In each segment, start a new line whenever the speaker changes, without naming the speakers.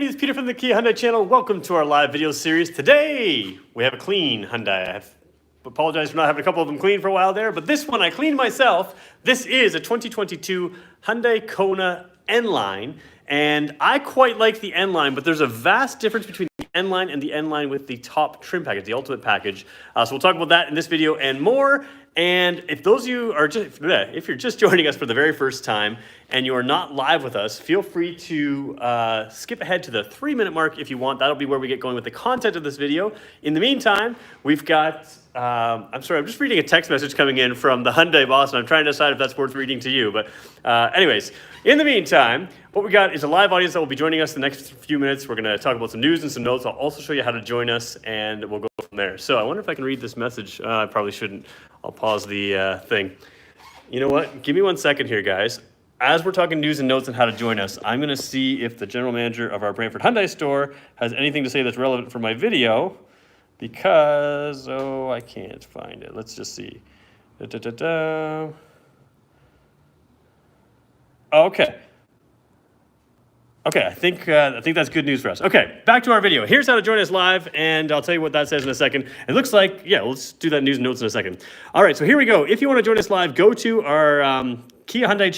It's Peter from the Kia Hyundai channel. Welcome to our live video series. Today, we have a clean Hyundai. I apologize for not having a couple of them clean for a while there, but this one I cleaned myself. This is a 2022 Hyundai Kona N-Line, and I quite like the N-Line, but there's a vast difference between the N-Line and the N-Line with the top trim package, the ultimate package. So we'll talk about that in this video and more. And if those of you are if you're just joining us for the very first time and you are not live with us, feel free to skip ahead to the 3-minute mark if you want. That'll be where we get going with the content of this video. In the meantime, we've got, I'm sorry, I'm just reading a text message coming in from the Hyundai boss, and I'm trying to decide if that's worth reading to you. But anyways, in the meantime, what we got is a live audience that will be joining us the next few minutes. We're going to talk about some news and some notes. I'll also show you how to join us, and we'll go from there. So I wonder if I can read this message. I probably shouldn't. I'll pause the thing. You know what? Give me 1 second here, guys. As we're talking news and notes and how to join us, I'm going to see if the general manager of our Brantford Hyundai store has anything to say that's relevant for my video, because, oh, I can't find it. Let's just see. Okay. Okay, I think that's good news for us. Okay, back to our video. Here's how to join us live, and I'll tell you what that says in a second. It looks like, yeah, let's do that news and notes in a second. All right, so here we go. If you want to join us live, go to our Kia Hyundai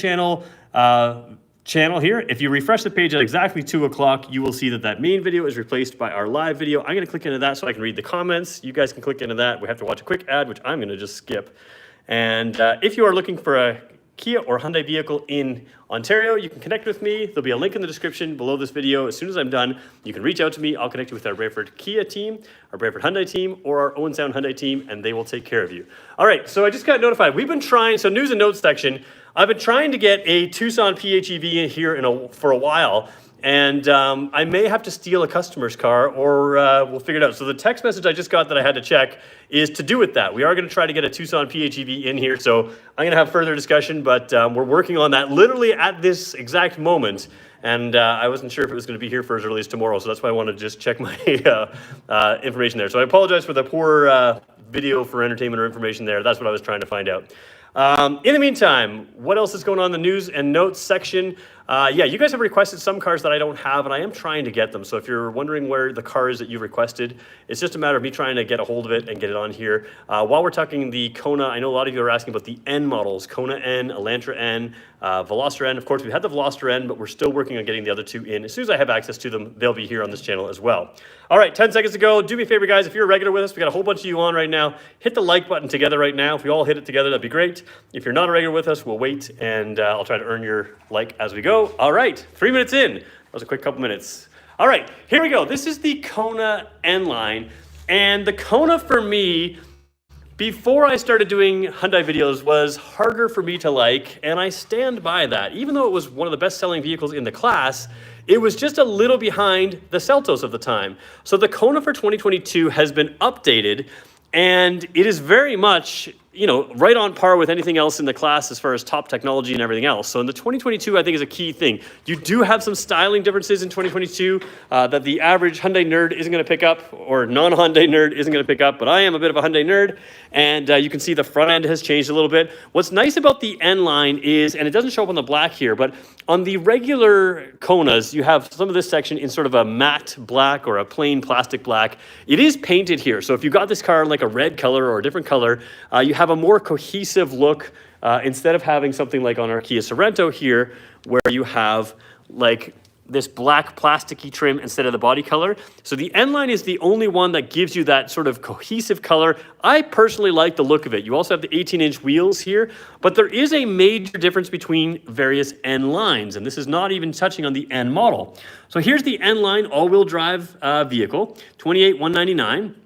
channel here. If you refresh the page at exactly 2 o'clock, you will see that main video is replaced by our live video. I'm going to click into that so I can read the comments. You guys can click into that. We have to watch a quick ad, which I'm going to just skip. And if you are looking for a Kia or Hyundai vehicle in Ontario, you can connect with me. There'll be a link in the description below this video. As soon as I'm done, you can reach out to me. I'll connect you with our Brantford Kia team, our Brantford Hyundai team, or our Owen Sound Hyundai team, and they will take care of you. All right, so I just got notified. We've been trying, so news and notes section, I've been trying to get a Tucson PHEV in here for a while, and I may have to steal a customer's car, or we'll figure it out. So the text message I just got that I had to check is to do with that. We are going to try to get a Tucson PHEV in here, so I'm going to have further discussion, but we're working on that literally at this exact moment, and I wasn't sure if it was going to be here for as early as tomorrow, so that's why I wanted to just check my information there. So I apologize for the poor video for entertainment or information there. That's what I was trying to find out. In the meantime, what else is going on in the news and notes section? Yeah, you guys have requested some cars that I don't have, and I am trying to get them. So if you're wondering where the car is that you requested, it's just a matter of me trying to get a hold of it and get it on here. While we're talking the Kona, I know a lot of you are asking about the N models, Kona N, Elantra N, Veloster N. Of course, we've had the Veloster N, but we're still working on getting the other two in. As soon as I have access to them, they'll be here on this channel as well. All right, 10 seconds to go. Do me a favor, guys. If you're a regular with us, we got a whole bunch of you on right now. Hit the like button together right now. If we all hit it together, that'd be great. If you're not a regular with us, we'll wait, and I'll try to earn your like as we go. All right, 3 minutes in. That was a quick couple minutes. All right, here we go. This is the Kona N-Line, and the Kona for me, before I started doing Hyundai videos, was harder for me to like, and I stand by that. Even though it was one of the best-selling vehicles in the class, it was just a little behind the Seltos of the time. So the Kona for 2022 has been updated, and it is very much, you know, right on par with anything else in the class as far as top technology and everything else. So in the 2022, I think is a key thing. You do have some styling differences in 2022 that the average Hyundai nerd isn't going to pick up, or non-Hyundai nerd isn't going to pick up, but I am a bit of a Hyundai nerd, and you can see the front end has changed a little bit. What's nice about the N-Line is, and it doesn't show up on the black here, but on the regular Konas, you have some of this section in sort of a matte black or a plain plastic black. It is painted here, so if you got this car in like a red color or a different color, you have a more cohesive look instead of having something like on our Kia Sorento here, where you have like this black plasticky trim instead of the body color. So the N-Line is the only one that gives you that sort of cohesive color. I personally like the look of it. You also have the 18-inch wheels here, but there is a major difference between various N-Lines, and this is not even touching on the N model. So here's the N-Line all-wheel drive vehicle, $28,199.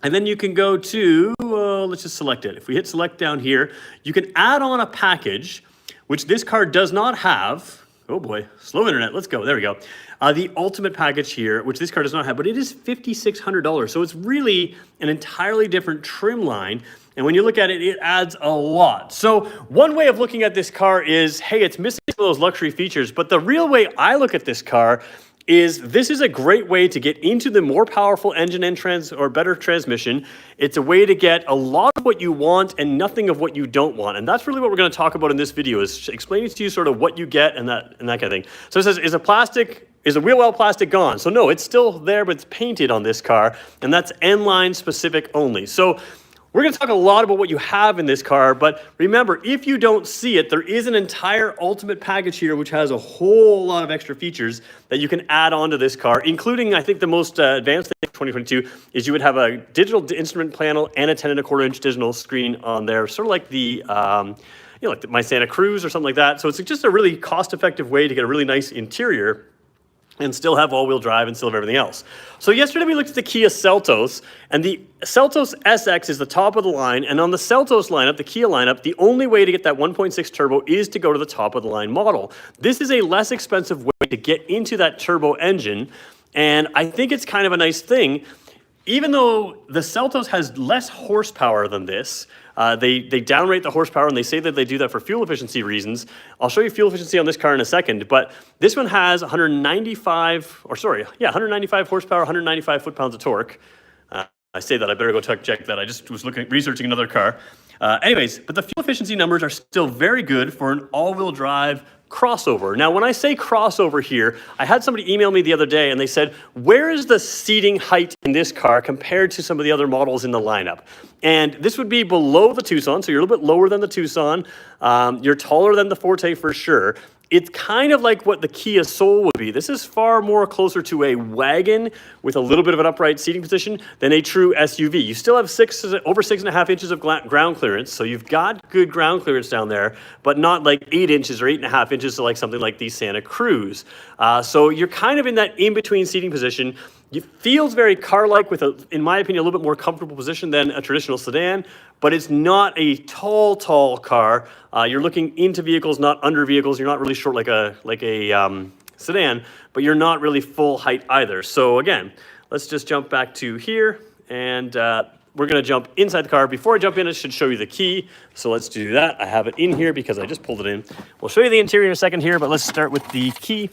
And then you can go to, let's just select it. If we hit select down here, you can add on a package, which this car does not have. Oh boy, slow internet, let's go, there we go. The ultimate package here, which this car does not have, but it is $5,600. So it's really an entirely different trim line. And when you look at it, it adds a lot. So one way of looking at this car is, hey, it's missing some of those luxury features. But the real way I look at this car is this is a great way to get into the more powerful engine and better transmission. It's a way to get a lot of what you want and nothing of what you don't want. And that's really what we're going to talk about in this video, is explaining to you sort of what you get and that kind of thing. So it says, is a wheel well plastic gone? So no, it's still there, but it's painted on this car, and that's N-Line specific only. So we're going to talk a lot about what you have in this car, but remember, if you don't see it, there is an entire ultimate package here which has a whole lot of extra features that you can add on to this car, including, I think, the most advanced thing of 2022 is you would have a digital instrument panel and a 10.25-inch digital screen on there, sort of like the like my Santa Cruz or something like that. So it's just a really cost-effective way to get a really nice interior and still have all-wheel drive and still have everything else. So yesterday we looked at the Kia Seltos, and the Seltos SX is the top of the line, and on the Seltos lineup, the Kia lineup, the only way to get that 1.6 turbo is to go to the top of the line model. This is a less expensive way to get into that turbo engine, and I think it's kind of a nice thing. Even though the Seltos has less horsepower than this, they downrate the horsepower, and they say that they do that for fuel efficiency reasons. I'll show you fuel efficiency on this car in a second, but this one has 195 horsepower, 195 foot-pounds of torque. I say that, I better go check that. I just was researching another car. Anyways, but the fuel efficiency numbers are still very good for an all-wheel drive crossover. Now, when I say crossover here, I had somebody email me the other day and they said, where is the seating height in this car compared to some of the other models in the lineup? And this would be below the Tucson, so you're a little bit lower than the Tucson. You're taller than the Forte for sure. It's kind of like what the Kia Soul would be. This is far more closer to a wagon with a little bit of an upright seating position than a true SUV. You still have over 6.5 inches of ground clearance, so you've got good ground clearance down there, but not like 8 inches or 8.5 inches like something like the Santa Cruz. So you're kind of in that in-between seating position. It feels very car-like with, in my opinion, a little bit more comfortable position than a traditional sedan, but it's not a tall car. You're looking into vehicles, not under vehicles. You're not really short like a sedan, but you're not really full height either. So again, let's just jump back to here, and we're gonna jump inside the car. Before I jump in, I should show you the key. So let's do that. I have it in here because I just pulled it in. We'll show you the interior in a second here, but let's start with the key.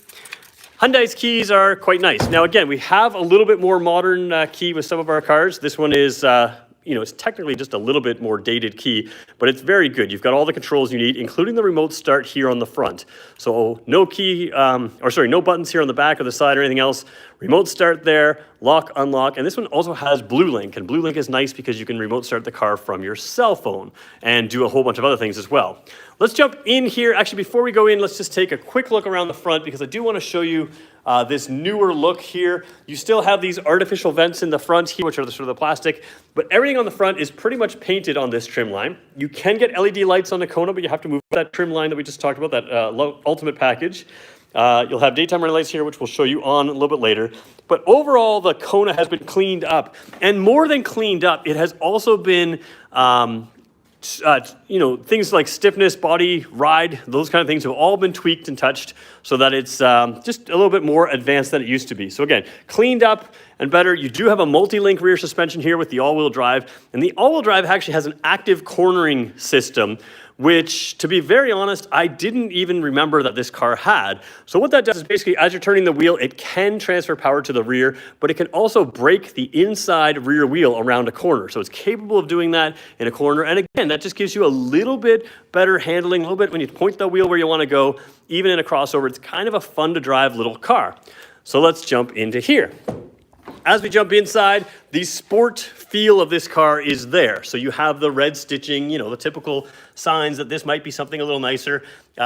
Hyundai's keys are quite nice. Now, again, we have a little bit more modern key with some of our cars. This one is, it's technically just a little bit more dated key, but it's very good. You've got all the controls you need, including the remote start here on the front. So no buttons here on the back or the side or anything else. Remote start there, lock, unlock, and this one also has Blue Link, and Blue Link is nice because you can remote start the car from your cell phone and do a whole bunch of other things as well. Let's jump in here. Actually, before we go in, let's just take a quick look around the front because I do want to show you this newer look here. You still have these artificial vents in the front here, which are sort of the plastic, but everything on the front is pretty much painted on this trim line. You can get LED lights on the Kona, but you have to move that trim line that we just talked about, that ultimate package. You'll have daytime running lights here, which we'll show you on a little bit later. But overall, the Kona has been cleaned up. And more than cleaned up, it has also been, things like stiffness, body, ride, those kind of things have all been tweaked and touched so that it's just a little bit more advanced than it used to be. So again, cleaned up and better. You do have a multi-link rear suspension here with the all-wheel drive. And the all-wheel drive actually has an active cornering system, which, to be very honest, I didn't even remember that this car had. So what that does is basically, as you're turning the wheel, it can transfer power to the rear, but it can also brake the inside rear wheel around a corner. So it's capable of doing that in a corner. And again, that just gives you a little bit better handling, a little bit when you point the wheel where you want to go, even in a crossover. It's kind of a fun to drive little car. So let's jump into here. As we jump inside, the sport feel of this car is there. So you have the red stitching, the typical signs that this might be something a little nicer.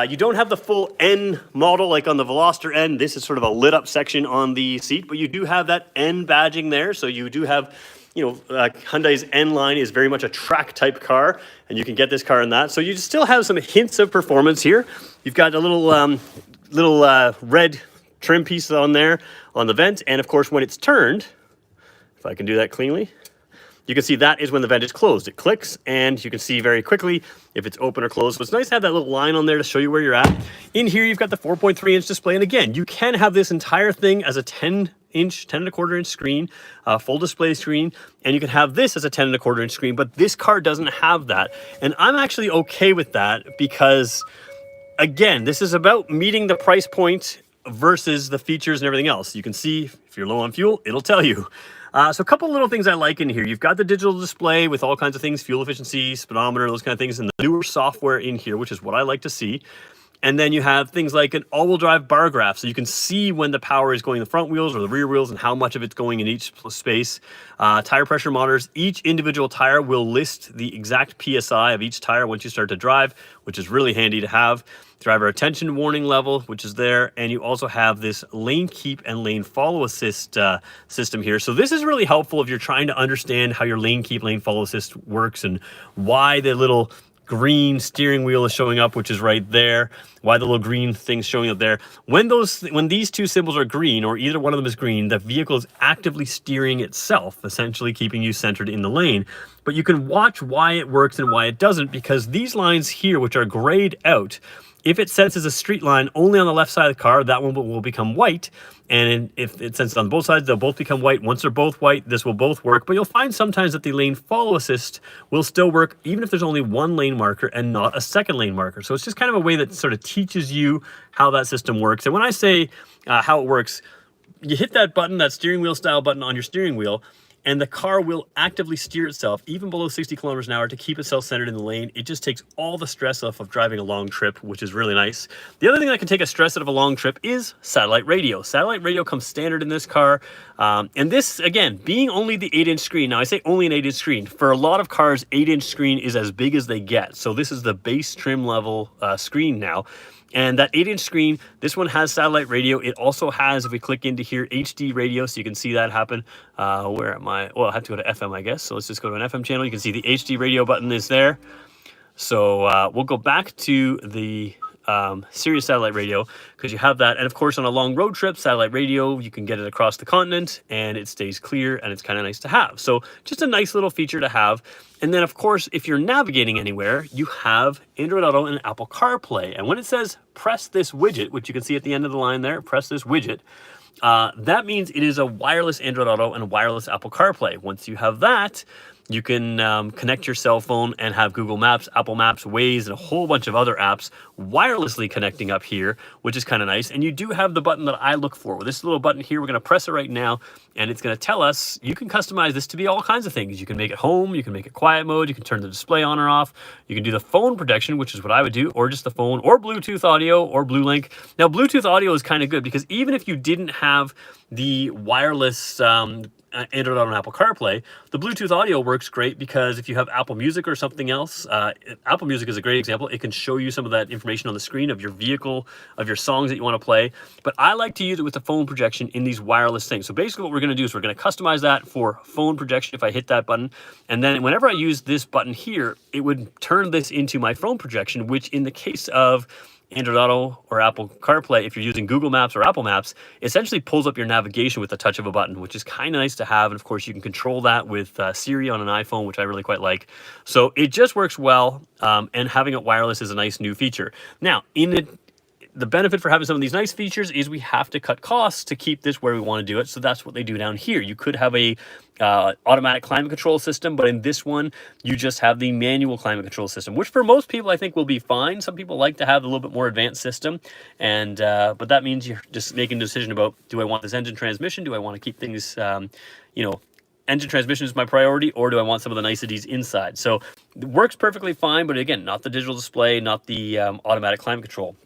You don't have the full N model like on the Veloster N. This is sort of a lit up section on the seat, but you do have that N badging there. So you do have, Hyundai's N-Line is very much a track type car, and you can get this car in that. So you still have some hints of performance here. You've got a little red trim piece on there on the vent, and of course when it's turned, if I can do that cleanly, you can see that is when the vent is closed. It clicks, and you can see very quickly if it's open or closed. So it's nice to have that little line on there to show you where you're at. In here, you've got the 4.3-inch display, and again, you can have this entire thing as a 10.25-inch screen, full display screen, and you can have this as a 10.25-inch screen, but this car doesn't have that. And I'm actually okay with that because, again, this is about meeting the price point versus the features and everything else. You can see if you're low on fuel, it'll tell you. So a couple little things I like in here. You've got the digital display with all kinds of things, fuel efficiency, speedometer, those kind of things, and the newer software in here, which is what I like to see. And then you have things like an all-wheel drive bar graph, so you can see when the power is going in the front wheels or the rear wheels and how much of it's going in each space. Tire pressure monitors. Each individual tire will list the exact PSI of each tire once you start to drive, which is really handy to have. Driver attention warning level, which is there. And you also have this lane keep and lane follow assist system here. So this is really helpful if you're trying to understand how your lane keep, lane follow assist works and why the little green steering wheel is showing up, which is right there, why the little green thing's showing up there. When these two symbols are green, or either one of them is green, the vehicle is actively steering itself, essentially keeping you centered in the lane. But you can watch why it works and why it doesn't, because these lines here, which are grayed out, if it senses a street line only on the left side of the car, that one will become white. And if it senses on both sides, they'll both become white. Once they're both white, this will both work. But you'll find sometimes that the lane follow assist will still work, even if there's only one lane marker and not a second lane marker. So it's just kind of a way that sort of teaches you how that system works. And when I say how it works, you hit that button, that steering wheel style button on your steering wheel, and the car will actively steer itself, even below 60 kilometers an hour, to keep itself centered in the lane. It just takes all the stress off of driving a long trip, which is really nice. The other thing that can take a stress out of a long trip is satellite radio. Satellite radio comes standard in this car. And this, again, being only the 8-inch screen. Now, I say only an 8-inch screen. For a lot of cars, 8-inch screen is as big as they get. So this is the base trim level screen now. And that 8-inch screen, this one has satellite radio. It also has, if we click into here, HD radio, so you can see that happen. Where am I? Well, I have to go to FM, I guess. So let's just go to an FM channel. You can see the HD radio button is there. So we'll go back to the Sirius satellite radio, because you have that. And of course, on a long road trip, satellite radio, you can get it across the continent and it stays clear, and it's kind of nice to have. So just a nice little feature to have. And then of course, if you're navigating anywhere, you have Android Auto and Apple CarPlay. And when it says press this widget, which you can see at the end of the line there, press this widget, that means it is a wireless Android Auto and wireless Apple CarPlay. Once you have that, you can connect your cell phone and have Google Maps, Apple Maps, Waze, and a whole bunch of other apps wirelessly connecting up here, which is kind of nice. And you do have the button that I look for. With this little button here, we're going to press it right now, and it's going to tell us, you can customize this to be all kinds of things. You can make it home, you can make it quiet mode, you can turn the display on or off, you can do the phone protection, which is what I would do, or just the phone, or Bluetooth audio, or BlueLink. Now, Bluetooth audio is kind of good, because even if you didn't have the wireless Android Auto and Apple CarPlay, the Bluetooth audio works great, because if you have Apple Music or something else, Apple Music is a great example. It can show you some of that information on the screen of your vehicle, of your songs that you want to play. But I like to use it with the phone projection in these wireless things. So basically what we're going to do is we're going to customize that for phone projection if I hit that button. And then whenever I use this button here, it would turn this into my phone projection, which in the case of Android Auto or Apple CarPlay, if you're using Google Maps or Apple Maps, essentially pulls up your navigation with the touch of a button, which is kind of nice to have. And of course, you can control that with Siri on an iPhone, which I really quite like. So it just works well, and having it wireless is a nice new feature. Now, the benefit for having some of these nice features is we have to cut costs to keep this where we want to do it. So that's what they do down here. You could have a automatic climate control system, but in this one, you just have the manual climate control system, which for most people I think will be fine. Some people like to have a little bit more advanced system, and but that means you're just making a decision about, do I want this engine transmission? Do I want to keep things, engine transmission is my priority, or do I want some of the niceties inside? So it works perfectly fine, but again, not the digital display, not the automatic climate control.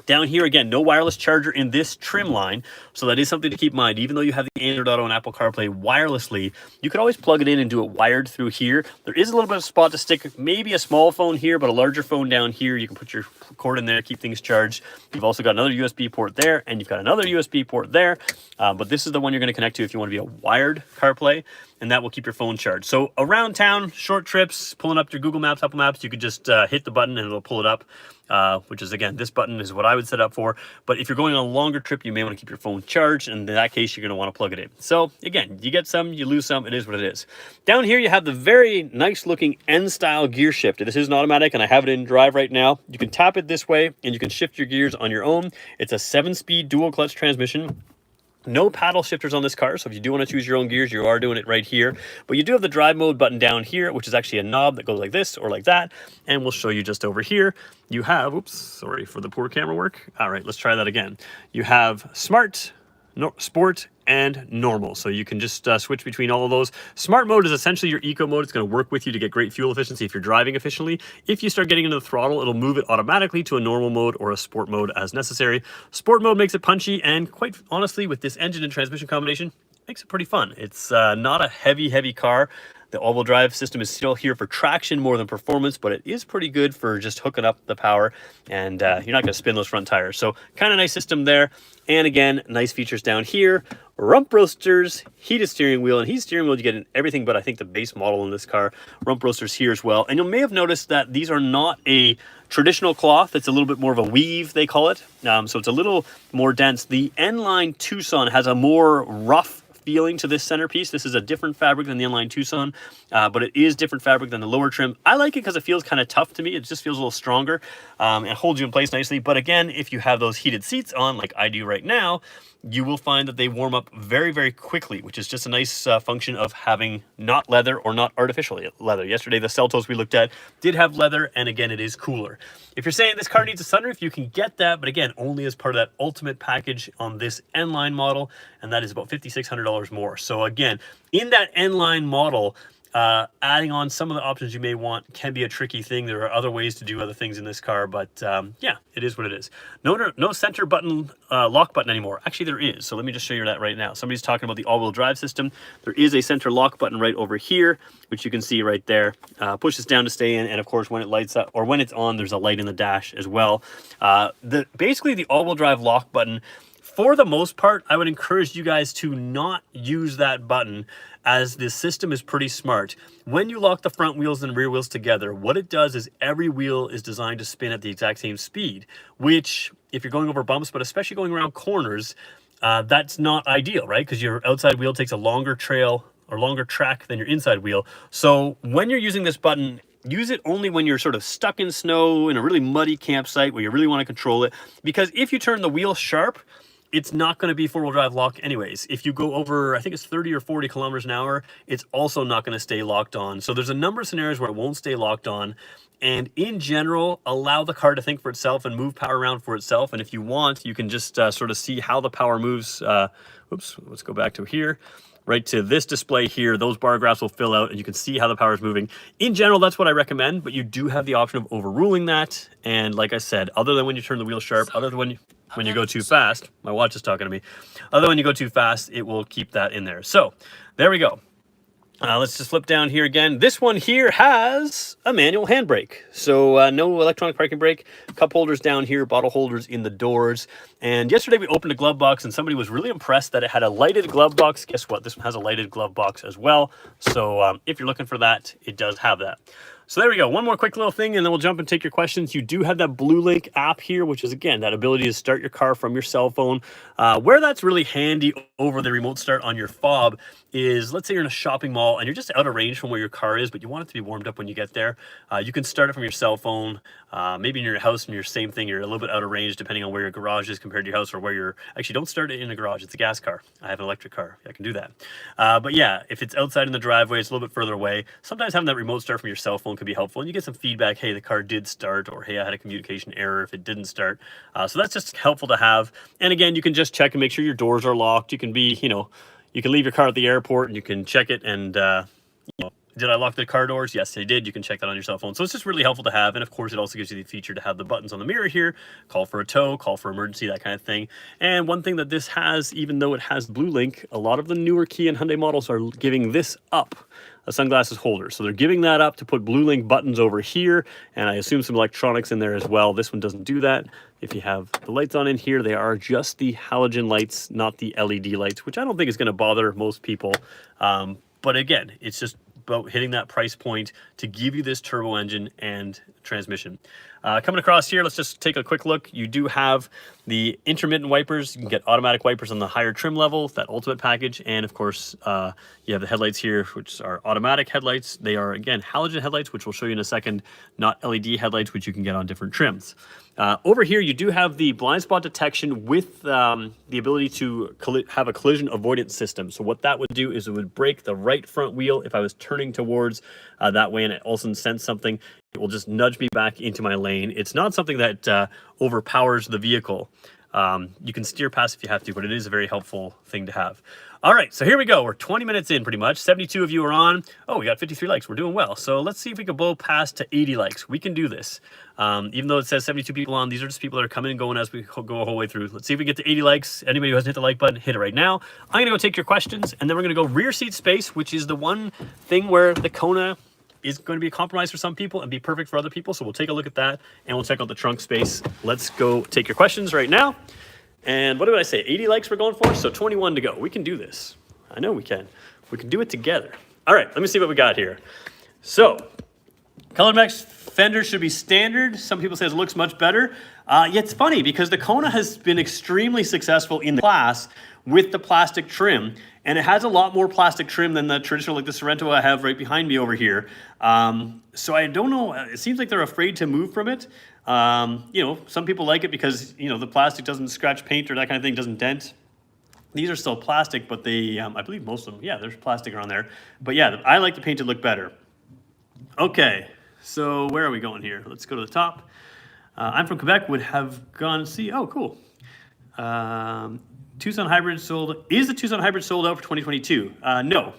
Down here, again, no wireless charger in this trim line, so that is something to keep in mind. Even though you have the Android Auto and Apple CarPlay wirelessly, you could always plug it in and do it wired through here. There is a little bit of spot to stick maybe a small phone here, but a larger phone down here. You can put your cord in there, keep things charged. You've also got another USB port there, and you've got another USB port there, but this is the one you're going to connect to if you want to be a wired CarPlay, and that will keep your phone charged. So around town, short trips, pulling up your Google Maps, Apple Maps, you could just hit the button and it'll pull it up. Which is, again, this button is what I would set up for. But if you're going on a longer trip, you may want to keep your phone charged, and in that case, you're going to want to plug it in. So again, you get some, you lose some, it is what it is. Down here, you have the very nice looking N-style gear shifter. This is an automatic, and I have it in drive right now. You can tap it this way, and you can shift your gears on your own. It's a 7-speed dual clutch transmission. No paddle shifters on this car, so if you do want to choose your own gears, you are doing it right here. But you do have the drive mode button down here, which is actually a knob that goes like this or like that. And we'll show you just over here. You have, oops, sorry for the poor camera work. All right, let's try that again. You have Smart, Sport, and Normal. So you can just switch between all of those. Smart mode is essentially your eco mode. It's going to work with you to get great fuel efficiency if you're driving efficiently. If you start getting into the throttle, it'll move it automatically to a normal mode or a sport mode as necessary. Sport mode makes it punchy, and quite honestly, with this engine and transmission combination, makes it pretty fun. It's not a heavy car. The all-wheel drive system is still here for traction more than performance, but it is pretty good for just hooking up the power, and you're not going to spin those front tires. So kind of nice system there. And again, nice features down here. Rump roasters, heated steering wheel, and heated steering wheel you get in everything but I think the base model in this car. Rump roasters here as well. And you may have noticed that these are not a traditional cloth. It's a little bit more of a weave, they call it. So it's a little more dense. The N-Line Tucson has a more rough feeling to this centerpiece. This is a different fabric than the N-Line Tucson, but it is different fabric than the lower trim. I like it because it feels kind of tough to me. It just feels a little stronger. It holds you in place nicely. But again, if you have those heated seats on, like I do right now, you will find that they warm up very quickly, which is just a nice function of having not leather or not artificial leather. Yesterday, the Celtos we looked at did have leather, and again, it is cooler. If you're saying this car needs a sunroof, you can get that, but again, only as part of that ultimate package on this N-Line model, and that is about $5,600 more. So again, in that N-Line model, adding on some of the options you may want can be a tricky thing. There are other ways to do other things in this car, but yeah, it is what it is. No center button, lock button anymore. Actually, there is. So let me just show you that right now. Somebody's talking about the all-wheel drive system. There is a center lock button right over here, which you can see right there. Pushes down to stay in, and of course, when it lights up or when it's on, there's a light in the dash as well. Basically, the all-wheel drive lock button, for the most part, I would encourage you guys to not use that button, as this system is pretty smart. When you lock the front wheels and rear wheels together, what it does is every wheel is designed to spin at the exact same speed, which if you're going over bumps, but especially going around corners, that's not ideal, right? Because your outside wheel takes a longer trail or longer track than your inside wheel. So when you're using this button, use it only when you're sort of stuck in snow in a really muddy campsite where you really want to control it. Because if you turn the wheel sharp, it's not going to be four-wheel drive lock anyways. If you go over, I think it's 30 or 40 kilometers an hour, it's also not going to stay locked on. So there's a number of scenarios where it won't stay locked on. And in general, allow the car to think for itself and move power around for itself. And if you want, you can just sort of see how the power moves. Oops, let's go back to here. Right to this display here, those bar graphs will fill out and you can see how the power is moving. In general, that's what I recommend, but you do have the option of overruling that. And like I said, other than when you turn the wheel sharp, other than when you go too fast, my watch is talking to me, other than when you go too fast, it will keep that in there. So there we go. Let's just flip down here again. This one here has a manual handbrake. So no electronic parking brake, cup holders down here, bottle holders in the doors. And yesterday we opened a glove box and somebody was really impressed that it had a lighted glove box. Guess what? This one has a lighted glove box as well. So if you're looking for that, it does have that. So there we go. One more quick little thing, and then we'll jump and take your questions. You do have that BlueLink app here, which is, again, that ability to start your car from your cell phone. Where that's really handy over the remote start on your fob is, let's say you're in a shopping mall and you're just out of range from where your car is, but you want it to be warmed up when you get there. You can start it from your cell phone. Maybe in your house and your same thing, you're a little bit out of range depending on where your garage is compared to your house, or where you're actually, don't start it in a garage. It's a gas car. I have an electric car. I can do that. But yeah, if it's outside in the driveway, it's a little bit further away. Sometimes having that remote start from your cell phone could be helpful, and you get some feedback. Hey, the car did start, or hey, I had a communication error if it didn't start. So that's just helpful to have. And again, you can just check and make sure your doors are locked. You can be, you can leave your car at the airport and you can check it and, did I lock the car doors? Yes, I did. You can check that on your cell phone. So it's just really helpful to have. And of course, it also gives you the feature to have the buttons on the mirror here, call for a tow, call for emergency, that kind of thing. And one thing that this has, even though it has BlueLink, a lot of the newer Kia and Hyundai models are giving this up, a sunglasses holder. So they're giving that up to put BlueLink buttons over here, and I assume some electronics in there as well. This one doesn't do that. If you have the lights on in here, they are just the halogen lights, not the LED lights, which I don't think is going to bother most people. But again, it's just about hitting that price point to give you this turbo engine and transmission. Coming across here, let's just take a quick look. You do have the intermittent wipers. You can get automatic wipers on the higher trim level, that ultimate package. And of course, you have the headlights here, which are automatic headlights. They are, again, halogen headlights, which we'll show you in a second, not LED headlights, which you can get on different trims. Over here, you do have the blind spot detection with the ability to have a collision avoidance system. So what that would do is it would brake the right front wheel if I was turning towards that way and it also sense something. It will just nudge me back into my lane. It's not something that overpowers the vehicle. You can steer past if you have to, but it is a very helpful thing to have. All right, so here we go. We're 20 minutes in pretty much. 72 of you are on. Oh, we got 53 likes. We're doing well. So let's see if we can blow past to 80 likes. We can do this. Even though it says 72 people on, these are just people that are coming and going as we go a whole way through. Let's see if we get to 80 likes. Anybody who hasn't hit the like button, hit it right now. I'm gonna go take your questions, and then we're gonna go rear seat space, which is the one thing where the Kona is going to be a compromise for some people and be perfect for other people. So we'll take a look at that, and we'll check out the trunk space. Let's go take your questions right now. And what did I say? 80 likes we're going for? So 21 to go. We can do this. I know we can. We can do it together. All right, let me see what we got here. So, Color Max fender should be standard. Some people say it looks much better. Yeah, it's funny because the Kona has been extremely successful in the class with the plastic trim, and it has a lot more plastic trim than the traditional, like the Sorento I have right behind me over here. So I don't know, it seems like they're afraid to move from it. You know, some people like it because, you know, the plastic doesn't scratch paint or that kind of thing, doesn't dent. These are still plastic, but they, I believe most of them, yeah, there's plastic around there. But yeah, I like the paint to look better. Okay, so where are we going here? Let's go to the top. I'm from Quebec, would have gone see, oh, cool. Tucson Hybrid sold, is the Tucson Hybrid sold out for 2022? No,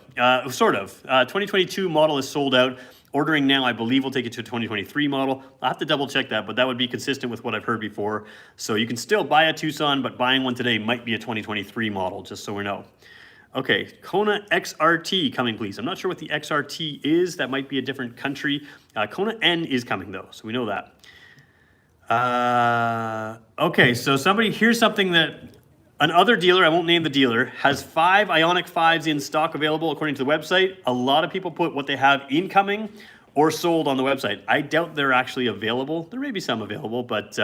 sort of. 2022 model is sold out. Ordering now, I believe, will take it to a 2023 model. I'll have to double check that, but that would be consistent with what I've heard before. So you can still buy a Tucson, but buying one today might be a 2023 model, just so we know. Okay, Kona XRT coming, please. I'm not sure what the XRT is. That might be a different country. Kona N is coming, though, so we know that. Okay, so here's something that another dealer, I won't name the dealer, has 5 Ioniq 5s in stock available according to the website. A lot of people put what they have incoming or sold on the website. I doubt they're actually available. There may be some available, but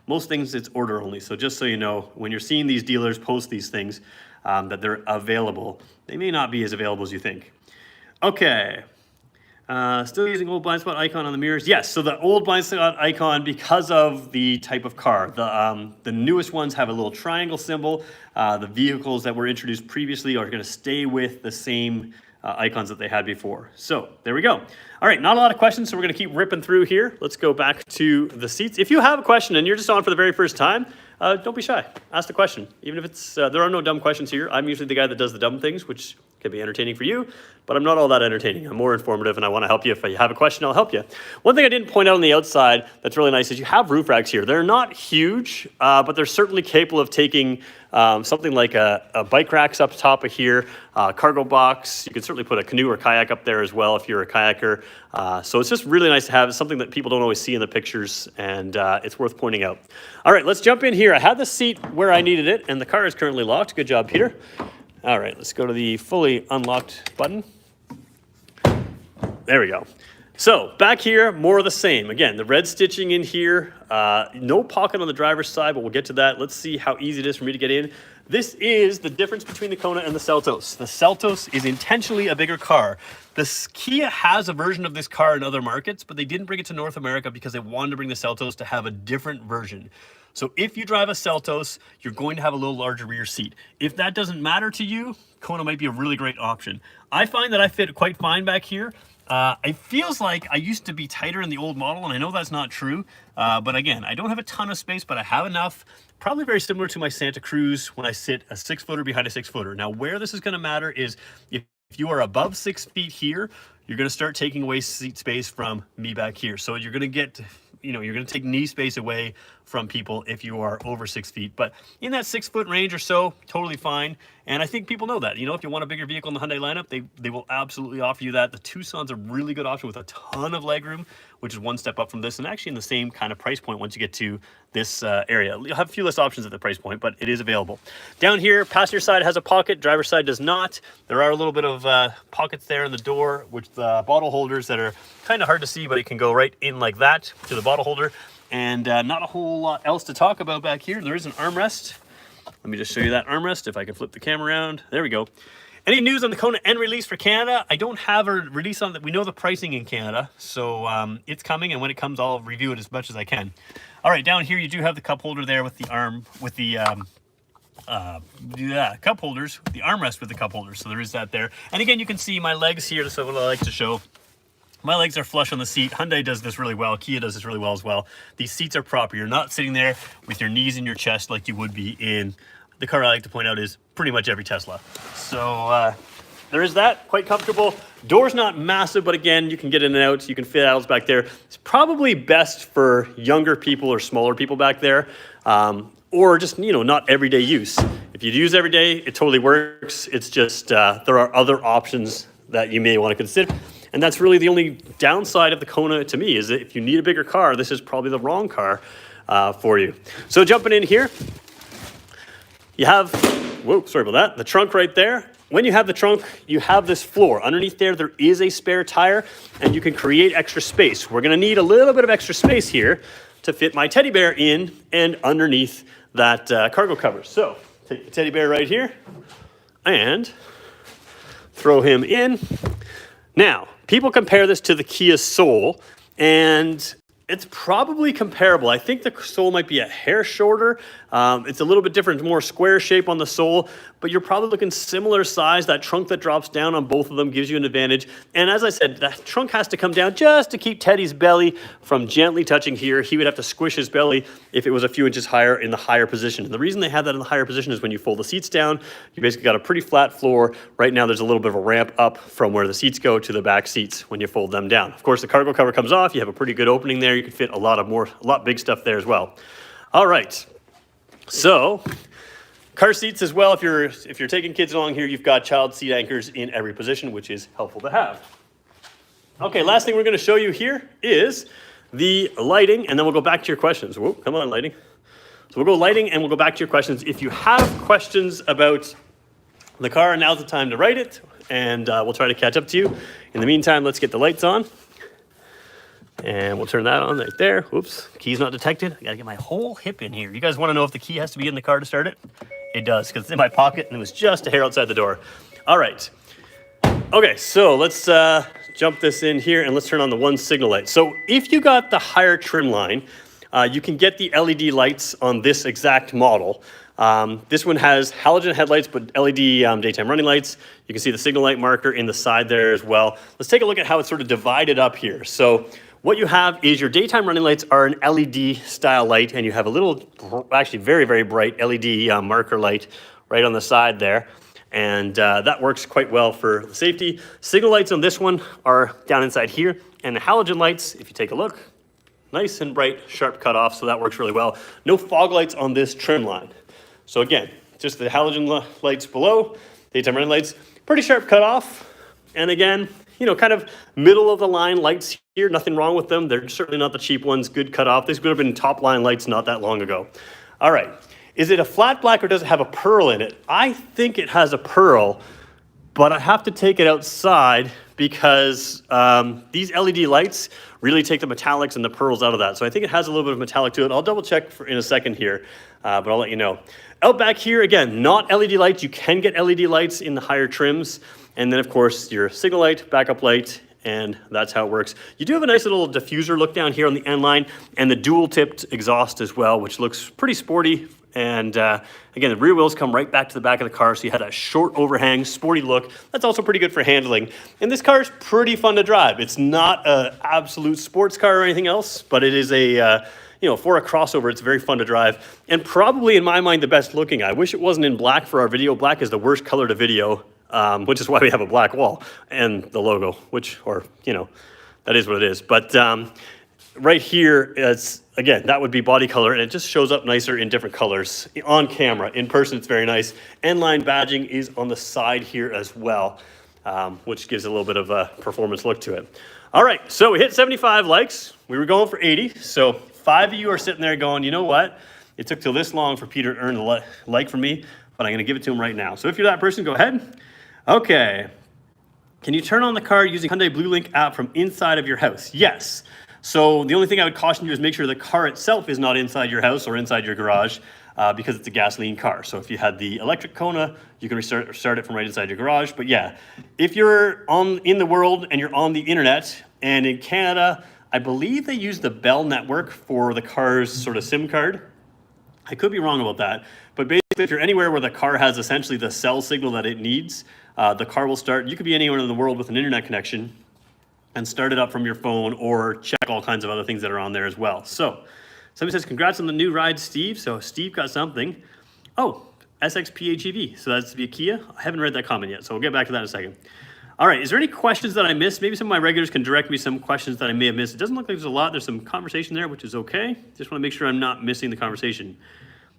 most things it's order only. So just so you know, when you're seeing these dealers post these things, that they're available, they may not be as available as you think. Okay. Still using old blind spot icon on the mirrors? Yes, so the old blind spot icon, because of the type of car, the newest ones have a little triangle symbol. The vehicles that were introduced previously are gonna stay with the same icons that they had before. So there we go. All right, not a lot of questions, so we're gonna keep ripping through here. Let's go back to the seats. If you have a question and you're just on for the very first time, don't be shy, ask the question. Even if it's, there are no dumb questions here. I'm usually the guy that does the dumb things, which can be entertaining for you, but I'm not all that entertaining. I'm more informative and I wanna help you. If you have a question, I'll help you. One thing I didn't point out on the outside that's really nice is you have roof racks here. They're not huge, but they're certainly capable of taking something like a bike racks up top of here, cargo box. You can certainly put a canoe or kayak up there as well if you're a kayaker. So it's just really nice to have. It's something that people don't always see in the pictures, and it's worth pointing out. All right, let's jump in here. I had the seat where I needed it, and the car is currently locked. Good job, Peter. All right, let's go to the fully unlocked button. There we go. So back here, more of the same. Again, the red stitching in here, no pocket on the driver's side, but we'll get to that. Let's see how easy it is for me to get in. This is the difference between the Kona and the Seltos. The Seltos is intentionally a bigger car. The Kia has a version of this car in other markets, but they didn't bring it to North America because they wanted to bring the Seltos to have a different version. So if you drive a Seltos, you're going to have a little larger rear seat. If that doesn't matter to you, Kona might be a really great option. I find that I fit quite fine back here. It feels like I used to be tighter in the old model, and I know that's not true. But again, I don't have a ton of space, but I have enough. Probably very similar to my Santa Cruz when I sit a 6-footer behind a 6-footer. Now, where this is going to matter is if you are above 6 feet here, you're going to start taking away seat space from me back here. So you're going to get, you're going to take knee space away from people if you are over 6 feet. But in that 6-foot range or so, totally fine. And I think people know that. If you want a bigger vehicle in the Hyundai lineup, they will absolutely offer you that. The Tucson's a really good option with a ton of legroom, which is one step up from this, and actually in the same kind of price point once you get to this area. You'll have a few less options at the price point, but it is available. Down here, passenger side has a pocket, driver's side does not. There are a little bit of pockets there in the door, which the bottle holders that are kind of hard to see, but it can go right in like that to the bottle holder. And not a whole lot else to talk about back here. There is an armrest. Let me just show you that armrest if I can flip the camera around. There we go. Any news on the Kona N release for Canada? I don't have a release on that. We know the pricing in Canada, so it's coming, and when it comes, I'll review it as much as I can. All right, down here you do have the cup holder there with the arm, with the cup holders, the armrest with the cup holders. So there is that there. And again, you can see my legs here. That's what I like to show. My legs are flush on the seat. Hyundai does this really well. Kia does this really well as well. These seats are proper. You're not sitting there with your knees in your chest like you would be in the car I like to point out is pretty much every Tesla. So there is that, quite comfortable. Door's not massive, but again, you can get in and out. You can fit aisles back there. It's probably best for younger people or smaller people back there, or just, you know, not everyday use. If you use every day, it totally works. It's just there are other options that you may want to consider. And that's really the only downside of the Kona to me, is that if you need a bigger car, this is probably the wrong car for you. So jumping in here, you have, whoa, sorry about that, the trunk right there. When you have the trunk, you have this floor. Underneath there is a spare tire, and you can create extra space. We're gonna need a little bit of extra space here to fit my teddy bear in and underneath that cargo cover. So take the teddy bear right here and throw him in. Now, people compare this to the Kia Soul, and it's probably comparable. I think the Soul might be a hair shorter. It's a little bit different, more square shape on the Soul, but you're probably looking similar size. That trunk that drops down on both of them gives you an advantage. And as I said, that trunk has to come down just to keep Teddy's belly from gently touching here. He would have to squish his belly if it was a few inches higher in the higher position. And the reason they have that in the higher position is when you fold the seats down, you basically got a pretty flat floor. Right now, there's a little bit of a ramp up from where the seats go to the back seats when you fold them down. Of course, the cargo cover comes off. You have a pretty good opening there. You can fit a lot big stuff there as well. All right. So, car seats as well. If you're taking kids along here, you've got child seat anchors in every position, which is helpful to have. Okay, last thing we're going to show you here is the lighting, and then we'll go back to your questions. Whoa, come on, lighting. So we'll go lighting, and we'll go back to your questions. If you have questions about the car, now's the time to write it, and we'll try to catch up to you. In the meantime, let's get the lights on. And we'll turn that on right there. Oops, key's not detected. I gotta get my whole hip in here. You guys wanna know if the key has to be in the car to start it? It does, because it's in my pocket and it was just a hair outside the door. All right. Okay, so let's jump this in here and let's turn on the one signal light. So if you got the higher trim line, you can get the LED lights on this exact model. This one has halogen headlights, but LED daytime running lights. You can see the signal light marker in the side there as well. Let's take a look at how it's sort of divided up here. So what you have is your daytime running lights are an LED style light, and you have a little, actually very, very bright LED marker light right on the side there. And that works quite well for the safety. Signal lights on this one are down inside here. And the halogen lights, if you take a look, nice and bright, sharp cutoff, so that works really well. No fog lights on this trim line. So again, just the halogen lights below, daytime running lights, pretty sharp cutoff. And again, you know, kind of middle of the line lights here, nothing wrong with them. They're certainly not the cheap ones, good cutoff. These would have been top line lights not that long ago. All right, is it a flat black or does it have a pearl in it? I think it has a pearl, but I have to take it outside because these LED lights really take the metallics and the pearls out of that. So I think it has a little bit of metallic to it. I'll double check in a second here, but I'll let you know. Out back here, again, not LED lights. You can get LED lights in the higher trims. And then of course your signal light, backup light, and that's how it works. You do have a nice little diffuser look down here on the N-Line and the dual tipped exhaust as well, which looks pretty sporty. And again, the rear wheels come right back to the back of the car, so you had a short overhang, sporty look. That's also pretty good for handling. And this car is pretty fun to drive. It's not an absolute sports car or anything else, but it is a, you know, for a crossover, it's very fun to drive. And probably, in my mind, the best looking. I wish it wasn't in black for our video. Black is the worst color to video, which is why we have a black wall and the logo, which, or, you know, that is what it is. But right here, it's, again, that would be body color, and it just shows up nicer in different colors on camera. In person, it's very nice. N-Line badging is on the side here as well, which gives a little bit of a performance look to it. All right, so we hit 75 likes. We were going for 80, so 5 of you are sitting there going, you know what? It took till this long for Peter to earn a like from me, but I'm gonna give it to him right now. So if you're that person, go ahead. Okay. Can you turn on the car using Hyundai Blue Link app from inside of your house? Yes. So the only thing I would caution you is make sure the car itself is not inside your house or inside your garage, because it's a gasoline car. So if you had the electric Kona, you can start it from right inside your garage. But yeah, if you're in the world and you're on the internet, and in Canada, I believe they use the Bell network for the car's sort of SIM card. I could be wrong about that, but basically if you're anywhere where the car has essentially the cell signal that it needs, the car will start. You could be anywhere in the world with an internet connection and start it up from your phone, or check all kinds of other things that are on there as well. So somebody says, congrats on the new ride, Steve. So Steve got something. Oh, SX PHEV. So that's via Kia. I haven't read that comment yet, so we'll get back to that in a second. All right, is there any questions that I missed? Maybe some of my regulars can direct me some questions that I may have missed. It doesn't look like there's a lot. There's some conversation there, which is okay. Just want to make sure I'm not missing the conversation.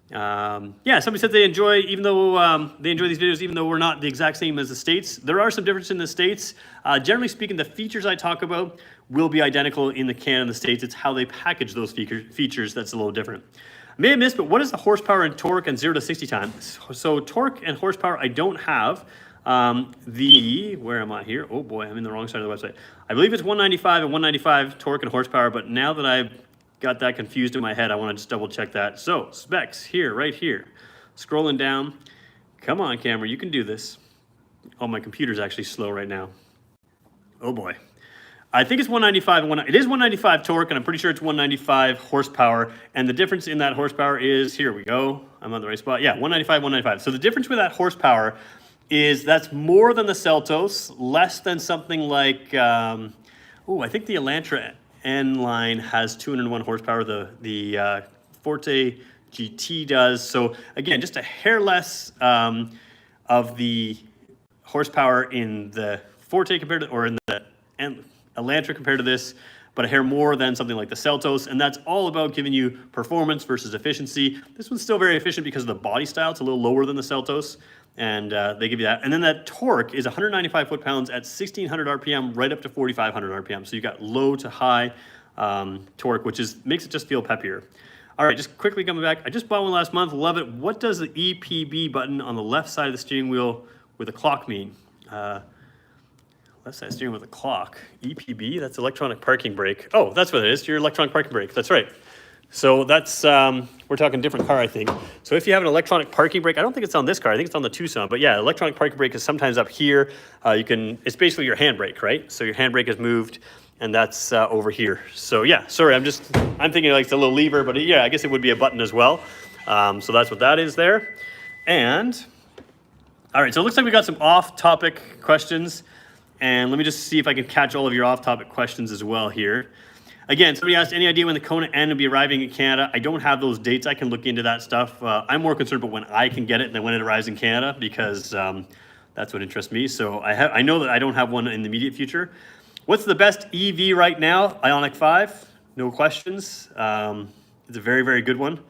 Yeah, somebody said they enjoy, even though they enjoy these videos, even though we're not the exact same as the States. There are some differences in the States. Generally speaking, the features I talk about will be identical in the Canada and the States. It's how they package those features that's a little different. I may have missed, but what is the horsepower and torque and 0 to 60 time? So torque and horsepower I don't have. Where am I here? Oh boy, I'm in the wrong side of the website. I believe it's 195 and 195 torque and horsepower, but now that I've got that confused in my head, I want to just double check that. So specs here, right here, scrolling down. Come on, camera, you can do this. Oh, my computer's actually slow right now. Oh boy. I think it's 195. It is 195 torque, and I'm pretty sure it's 195 horsepower. And the difference in that horsepower is, here we go. I'm on the right spot. Yeah, 195, 195. So the difference with that horsepower is that's more than the Seltos, less than something like, I think the Elantra N-Line has 201 horsepower. The Forte GT does. So again, just a hair less of the horsepower in the Forte compared to, or in the Elantra compared to this, but a hair more than something like the Seltos, and that's all about giving you performance versus efficiency. This one's still very efficient because of the body style. It's a little lower than the Seltos, and they give you that. And then that torque is 195 foot-pounds at 1,600 RPM, right up to 4,500 RPM. So you got low to high torque, which makes it just feel peppier. All right, just quickly coming back. I just bought one last month, love it. What does the EPB button on the left side of the steering wheel with a clock mean? Left side steering with a clock. EPB, that's electronic parking brake. Oh, that's what it is, your electronic parking brake. That's right. So that's, we're talking different car, I think. So if you have an electronic parking brake, I don't think it's on this car, I think it's on the Tucson, but yeah, electronic parking brake is sometimes up here. It's basically your handbrake, right? So your handbrake is moved, and that's over here. So yeah, sorry, I'm thinking like it's a little lever, but yeah, I guess it would be a button as well. So that's what that is there. And, all right, so it looks like we got some off-topic questions. And let me just see if I can catch all of your off-topic questions as well here. Again, somebody asked, any idea when the Kona N will be arriving in Canada? I don't have those dates. I can look into that stuff. I'm more concerned about when I can get it than when it arrives in Canada, because that's what interests me. So I know that I don't have one in the immediate future. What's the best EV right now? Ioniq 5, no questions. It's a very, very good one.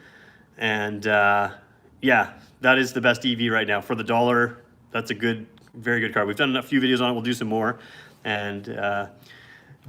And yeah, that is the best EV right now. For the dollar, that's a very good car. We've done a few videos on it. We'll do some more. And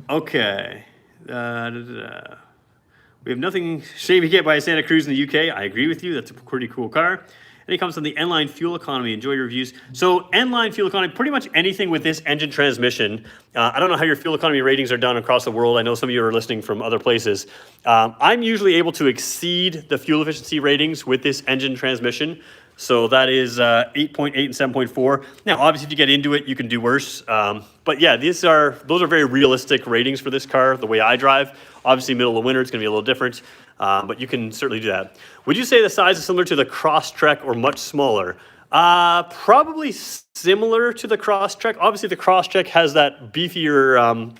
okay. We have nothing shame to get by a Santa Cruz in the UK. I agree with you. That's a pretty cool car. And it comes from the N-Line fuel economy. Enjoy your reviews. So N-Line fuel economy, pretty much anything with this engine transmission. I don't know how your fuel economy ratings are done across the world. I know some of you are listening from other places. I'm usually able to exceed the fuel efficiency ratings with this engine transmission. So that is 8.8 and 7.4. Now, obviously, if you get into it, you can do worse. But yeah, those are very realistic ratings for this car, the way I drive. Obviously, middle of winter, it's going to be a little different. But you can certainly do that. Would you say the size is similar to the Crosstrek or much smaller? Probably similar to the Crosstrek. Obviously, the Crosstrek has that beefier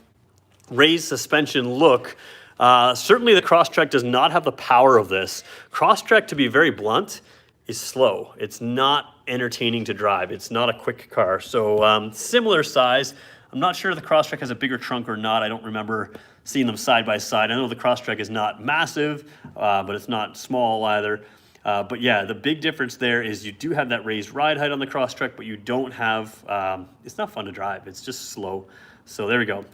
raised suspension look. Certainly, the Crosstrek does not have the power of this. Crosstrek, to be very blunt, is slow. It's not entertaining to drive. It's not a quick car. So similar size. I'm not sure if the Crosstrek has a bigger trunk or not. I don't remember seeing them side by side. I know the Crosstrek is not massive, but it's not small either. But yeah, the big difference there is you do have that raised ride height on the Crosstrek, but you don't have, it's not fun to drive. It's just slow. So there we go.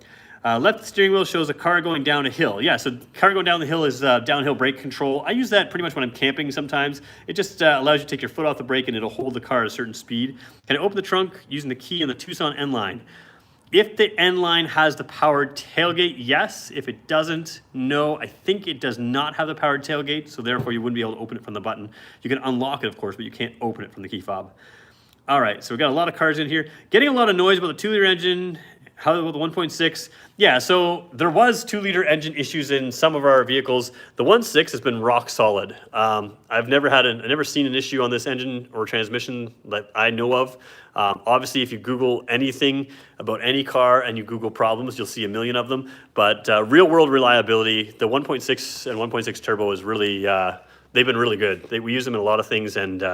Left steering wheel shows a car going down a hill. Yeah, so car going down the hill is downhill brake control. I use that pretty much when I'm camping sometimes. It just allows you to take your foot off the brake and it'll hold the car at a certain speed. Can I open the trunk using the key in the Tucson N-Line? If the N-Line has the powered tailgate, yes. If it doesn't, no. I think it does not have the powered tailgate, so therefore you wouldn't be able to open it from the button. You can unlock it, of course, but you can't open it from the key fob. All right, so we got a lot of cars in here. Getting a lot of noise about the 2-liter engine. How about the 1.6? Yeah, so there was 2-liter engine issues in some of our vehicles. The 1.6 has been rock solid. I've never seen an issue on this engine or transmission that I know of. Obviously, if you Google anything about any car and you Google problems, you'll see a million of them. But real world reliability, the 1.6 and 1.6 turbo is really, they've been really good. We use them in a lot of things and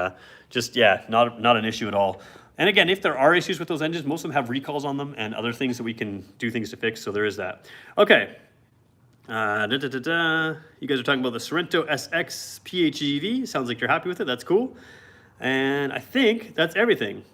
just, yeah, not an issue at all. And again, if there are issues with those engines, most of them have recalls on them and other things that we can do things to fix, so there is that. Okay. You guys are talking about the Sorento SX PHEV. Sounds like you're happy with it. That's cool. And I think that's everything.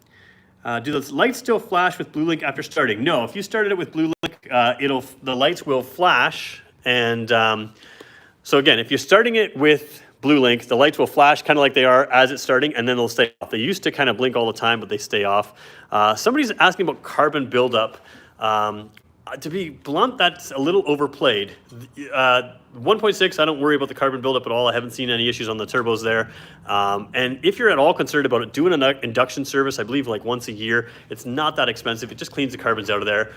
Do the lights still flash with BlueLink after starting? No, if you started it with BlueLink, the lights will flash. And so again, if you're starting it with BlueLink, the lights will flash kind of like they are as it's starting, and then they'll stay off. They used to kind of blink all the time, but they stay off. Somebody's asking about carbon buildup. To be blunt, that's a little overplayed. 1.6, I don't worry about the carbon buildup at all. I haven't seen any issues on the turbos there. And if you're at all concerned about it, doing an induction service, I believe like once a year, it's not that expensive. It just cleans the carbons out of there.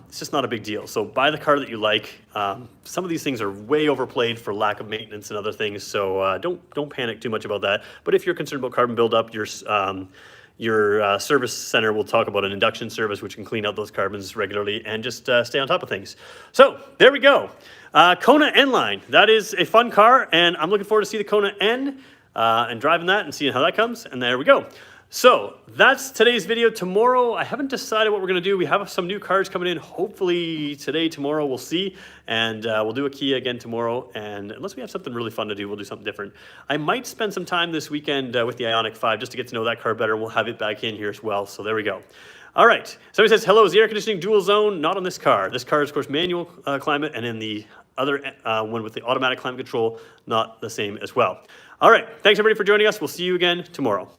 It's just not a big deal. So buy the car that you like. Some of these things are way overplayed for lack of maintenance and other things. So don't panic too much about that. But if you're concerned about carbon buildup, your service center will talk about an induction service which can clean out those carbons regularly and just stay on top of things. So there we go. Kona N-Line. That is a fun car, and I'm looking forward to see the Kona N and driving that and seeing how that comes. And there we go. So that's today's video. Tomorrow, I haven't decided what we're going to do. We have some new cars coming in. Hopefully today, tomorrow, we'll see. And we'll do a Kia again tomorrow. And unless we have something really fun to do, we'll do something different. I might spend some time this weekend with the Ioniq 5 just to get to know that car better. We'll have it back in here as well. So there we go. All right. Somebody says, hello, is the air conditioning dual zone? Not on this car. This car is, of course, manual climate. And in the other one with the automatic climate control, not the same as well. All right. Thanks, everybody, for joining us. We'll see you again tomorrow.